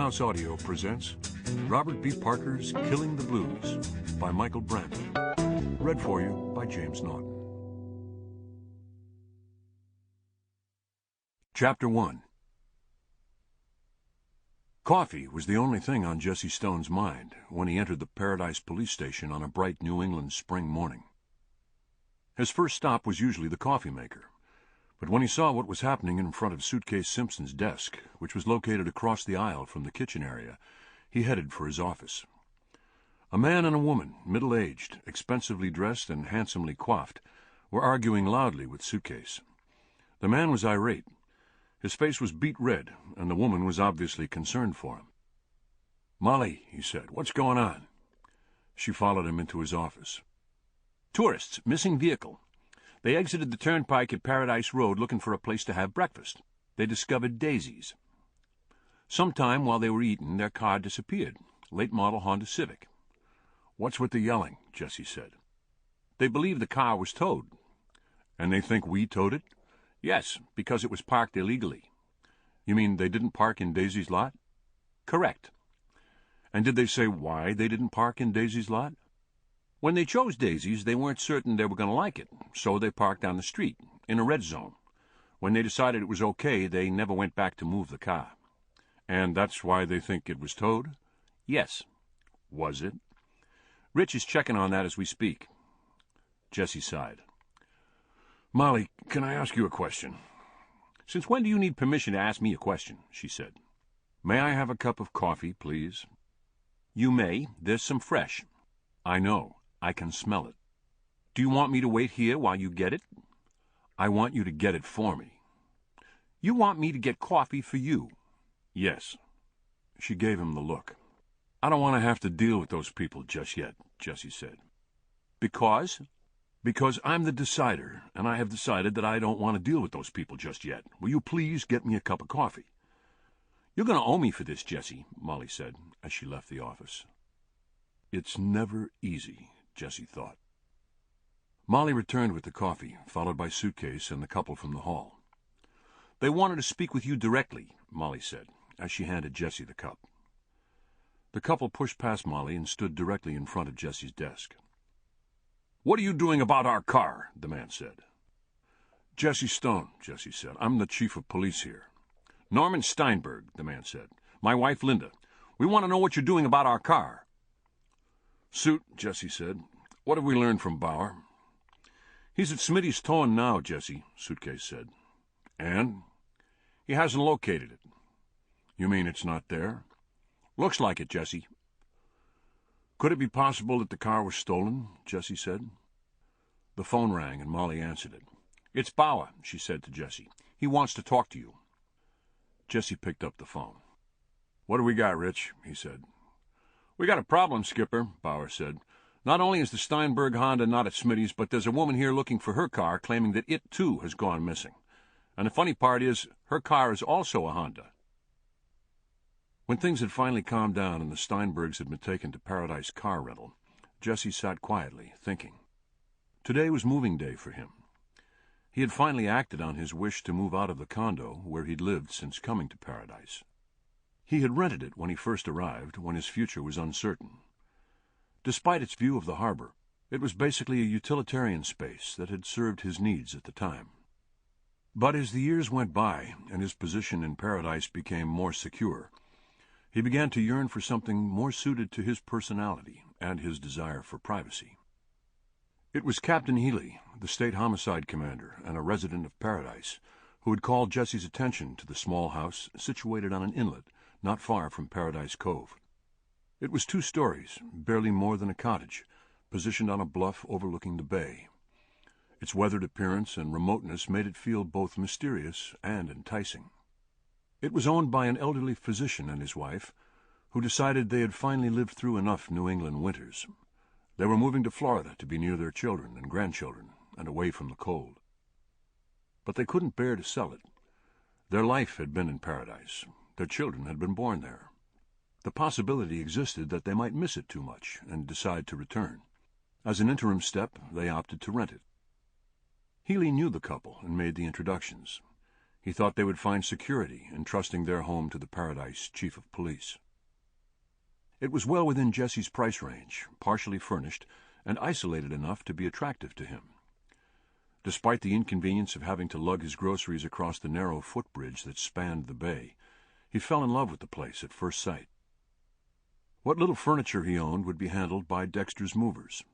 House Audio presents Robert B. Parker's Killing the Blues by Michael Brandman. Read for you by James Naughton. Chapter 1. Coffee was the only thing on Jesse Stone's mind when he entered the Paradise police station on a bright New England spring morning. His first stop was usually the coffee maker, but when he saw what was happening in front of Suitcase Simpson's desk, which was located across the aisle from the kitchen area, he headed for his office. A man and a woman, middle-aged, expensively dressed and handsomely coiffed, were arguing loudly with Suitcase. The man was irate. His face was beet red, and the woman was obviously concerned for him. "Molly," he said, "what's going on?" She followed him into his office. "Tourists, missing vehicle. They exited the turnpike at Paradise Road looking for a place to have breakfast. They discovered daisies. Sometime while they were eating, their car disappeared. Late model Honda Civic." "What's with the yelling?" Jesse said. "They believe the car was towed." "And they think we towed it?" "Yes, because it was parked illegally." "You mean they didn't park in Daisy's lot?" "Correct." "And did they say why they didn't park in Daisy's lot?" "When they chose Daisy's, they weren't certain they were going to like it, so they parked down the street, in a red zone. When they decided it was okay, they never went back to move the car." "And that's why they think it was towed?" "Yes." "Was it?" "Rich is checking on that as we speak." Jesse sighed. "Molly, can I ask you a question?" "Since when do you need permission to ask me a question?" she said. "May I have a cup of coffee, please?" "You may. There's some fresh." "I know. I can smell it." "Do you want me to wait here while you get it?" "I want you to get it for me." "You want me to get coffee for you?" "Yes." She gave him the look. "I don't want to have to deal with those people just yet," Jesse said. "Because?" "Because I'm the decider, and I have decided that I don't want to deal with those people just yet. Will you please get me a cup of coffee?" "You're going to owe me for this, Jesse," Molly said as she left the office. It's never easy, Jesse thought. Molly returned with the coffee, followed by Suitcase and the couple from the hall. "They wanted to speak with you directly," Molly said, as she handed Jesse the cup. The couple pushed past Molly and stood directly in front of Jesse's desk. "What are you doing about our car?" the man said. "Jesse Stone," Jesse said. "I'm the chief of police here." "Norman Steinberg," the man said. "My wife, Linda. We want to know what you're doing about our car." "Suit," Jesse said. "What have we learned from Bauer?" "He's at Smitty's towing now, Jesse," Suitcase said. "And?" "He hasn't located it." "You mean it's not there?" "Looks like it, Jesse." "Could it be possible that the car was stolen?" Jesse said. The phone rang, and Molly answered it. "It's Bauer," she said to Jesse. "He wants to talk to you." Jesse picked up the phone. "What do we got, Rich?" he said. "We got a problem, Skipper," Bauer said. "Not only is the Steinberg Honda not at Smitty's, but there's a woman here looking for her car, claiming that it, too, has gone missing. And the funny part is, her car is also a Honda." When things had finally calmed down and the Steinbergs had been taken to Paradise Car Rental, Jesse sat quietly, thinking. Today was moving day for him. He had finally acted on his wish to move out of the condo where he'd lived since coming to Paradise. He had rented it when he first arrived, when his future was uncertain. Despite its view of the harbor, it was basically a utilitarian space that had served his needs at the time. But as the years went by and his position in Paradise became more secure, he began to yearn for something more suited to his personality and his desire for privacy. It was Captain Healy, the state homicide commander and a resident of Paradise, who had called Jesse's attention to the small house situated on an inlet not far from Paradise Cove. It was 2 stories, barely more than a cottage, positioned on a bluff overlooking the bay. Its weathered appearance and remoteness made it feel both mysterious and enticing. It was owned by an elderly physician and his wife, who decided they had finally lived through enough New England winters. They were moving to Florida to be near their children and grandchildren and away from the cold. But they couldn't bear to sell it. Their life had been in Paradise. Their children had been born there. The possibility existed that they might miss it too much and decide to return. As an interim step, they opted to rent it. Healy knew the couple and made the introductions. He thought they would find security in trusting their home to the Paradise chief of police. It was well within Jesse's price range, partially furnished, and isolated enough to be attractive to him. Despite the inconvenience of having to lug his groceries across the narrow footbridge that spanned the bay, he fell in love with the place at first sight. What little furniture he owned would be handled by Dexter's movers.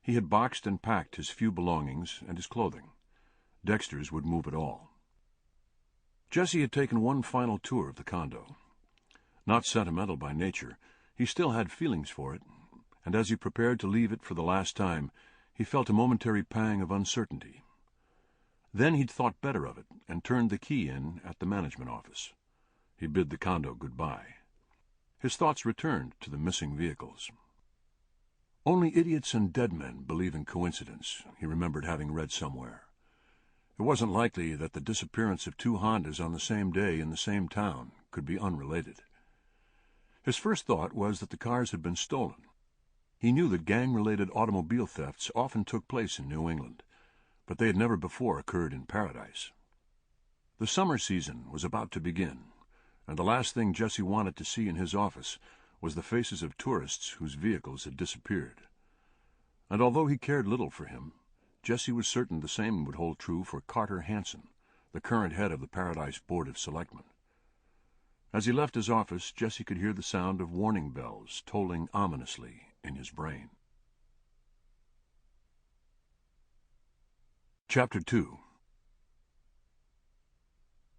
He had boxed and packed his few belongings and his clothing. Dexter's would move it all. Jesse had taken one final tour of the condo. Not sentimental by nature, he still had feelings for it, and as he prepared to leave it for the last time, he felt a momentary pang of uncertainty. Then he'd thought better of it and turned the key in at the management office. He bid the condo goodbye. His thoughts returned to the missing vehicles. Only idiots and dead men believe in coincidence, he remembered having read somewhere. It wasn't likely that the disappearance of two Hondas on the same day in the same town could be unrelated. His first thought was that the cars had been stolen. He knew that gang-related automobile thefts often took place in New England, but they had never before occurred in Paradise. The summer season was about to begin, and the last thing Jesse wanted to see in his office was the faces of tourists whose vehicles had disappeared. And although he cared little for him, Jesse was certain the same would hold true for Carter Hansen, the current head of the Paradise Board of Selectmen. As he left his office, Jesse could hear the sound of warning bells tolling ominously in his brain. Chapter 2.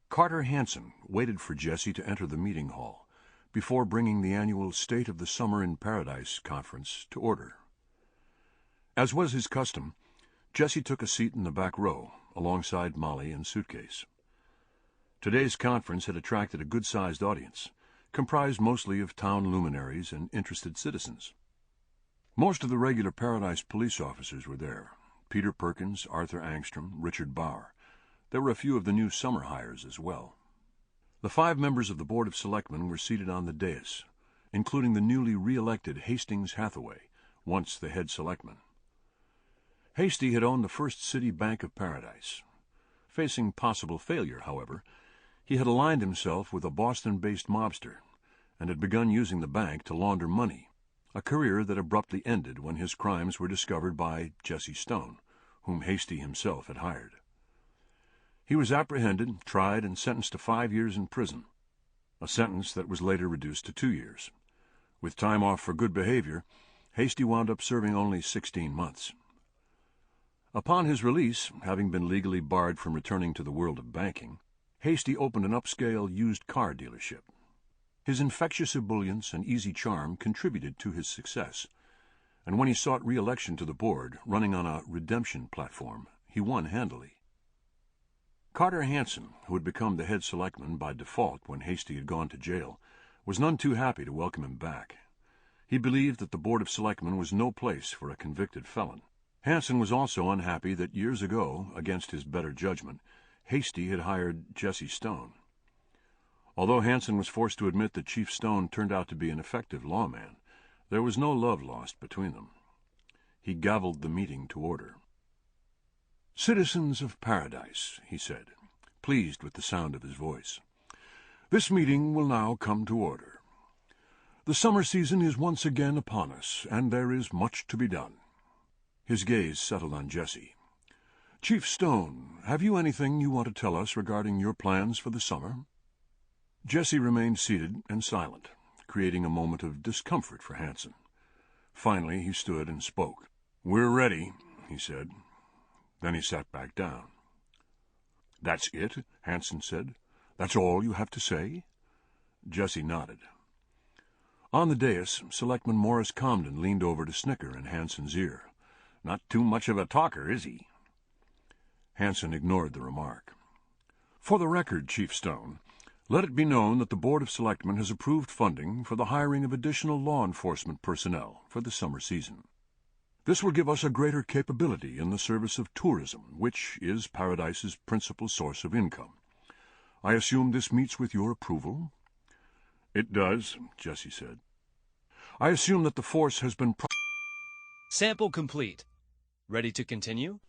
Carter Hansen waited for Jesse to enter the meeting hall before bringing the annual State of the Summer in Paradise conference to order. As was his custom, Jesse took a seat in the back row, alongside Molly and Suitcase. Today's conference had attracted a good-sized audience, comprised mostly of town luminaries and interested citizens. Most of the regular Paradise police officers were there: Peter Perkins, Arthur Angstrom, Richard Bauer. There were a few of the new summer hires as well. The 5 members of the Board of Selectmen were seated on the dais, including the newly re-elected Hastings Hathaway, once the head selectman. Hasty had owned the First City Bank of Paradise. Facing possible failure, however, he had aligned himself with a Boston-based mobster and had begun using the bank to launder money, a career that abruptly ended when his crimes were discovered by Jesse Stone, whom Hasty himself had hired. He was apprehended, tried, and sentenced to 5 years in prison, a sentence that was later reduced to 2 years. With time off for good behavior, Hasty wound up serving only 16 months. Upon his release, having been legally barred from returning to the world of banking, Hasty opened an upscale used car dealership. His infectious ebullience and easy charm contributed to his success, and when he sought re-election to the board, running on a redemption platform, he won handily. Carter Hansen, who had become the head selectman by default when Hasty had gone to jail, was none too happy to welcome him back. He believed that the Board of Selectmen was no place for a convicted felon. Hansen was also unhappy that years ago, against his better judgment, Hasty had hired Jesse Stone. Although Hansen was forced to admit that Chief Stone turned out to be an effective lawman, there was no love lost between them. He gavelled the meeting to order. "Citizens of Paradise," he said, pleased with the sound of his voice, "this meeting will now come to order. The summer season is once again upon us, and there is much to be done." His gaze settled on Jesse. "Chief Stone, have you anything you want to tell us regarding your plans for the summer?" Jesse remained seated and silent, creating a moment of discomfort for Hansen. Finally he stood and spoke. "We're ready," he said. Then he sat back down. "That's it?" Hansen said. "That's all you have to say?" Jesse nodded. On the dais, Selectman Morris Comden leaned over to snicker in Hansen's ear. "Not too much of a talker, is he?" Hansen ignored the remark. "For the record, Chief Stone, let it be known that the Board of Selectmen has approved funding for the hiring of additional law enforcement personnel for the summer season. This will give us a greater capability in the service of tourism, which is Paradise's principal source of income. I assume this meets with your approval?" "It does," Jesse said. "I assume that the force has been..." Sample complete. Ready to continue?